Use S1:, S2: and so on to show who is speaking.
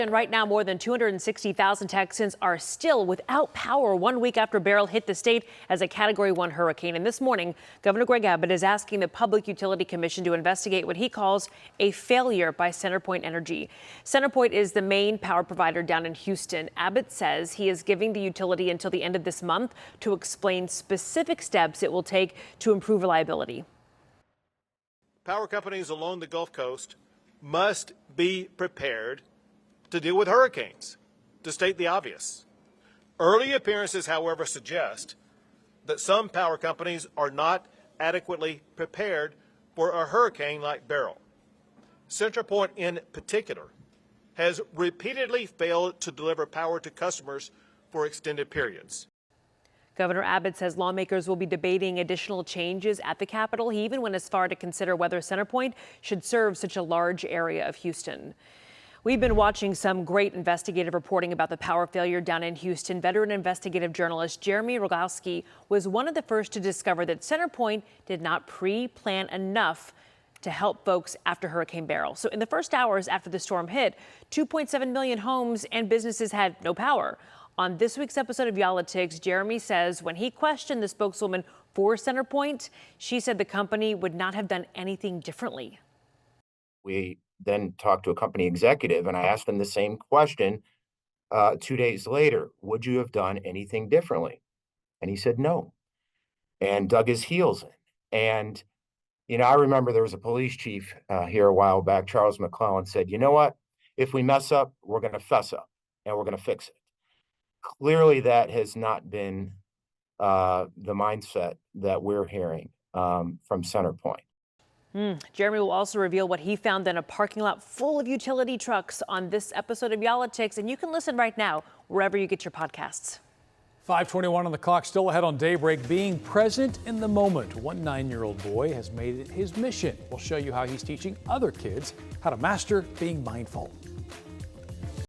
S1: And right now, more than 260,000 Texans are still without power 1 week after Beryl hit the state as a Category 1 hurricane. And this morning, Governor Greg Abbott is asking the Public Utility Commission to investigate what he calls a failure by CenterPoint Energy. CenterPoint is the main power provider down in Houston. Abbott says he is giving the utility until the end of this month to explain specific steps it will take to improve reliability.
S2: Power companies along the Gulf Coast must be prepared to deal with hurricanes, to state the obvious. Early appearances, however, suggest that some power companies are not adequately prepared for a hurricane like Beryl. CenterPoint in particular has repeatedly failed to deliver power to customers for extended periods.
S1: Governor Abbott says lawmakers will be debating additional changes at the Capitol. He even went as far to consider whether CenterPoint should serve such a large area of Houston. We've been watching some great investigative reporting about the power failure down in Houston. Veteran investigative journalist Jeremy Rogowski was one of the first to discover that CenterPoint did not pre-plan enough to help folks after Hurricane Beryl. So in the first hours after the storm hit, 2.7 million homes and businesses had no power. On this week's episode of Politics, Jeremy says when he questioned the spokeswoman for CenterPoint, she said the company would not have done anything differently.
S3: We then talked to a company executive and I asked him the same question 2 days later. Would you have done anything differently? And he said no, and dug his heels in. And, I remember there was a police chief here a while back, Charles McClellan, said, you know what? If we mess up, we're going to fess up and we're going to fix it. Clearly, that has not been the mindset that we're hearing from CenterPoint.
S1: Jeremy will also reveal what he found in a parking lot full of utility trucks on this episode of Politics, and you can listen right now wherever you get your podcasts.
S4: 5:21 on the clock, still ahead on Daybreak. Being present in the moment. One 9-year-old boy has made it his mission. We'll show you how he's teaching other kids how to master being mindful.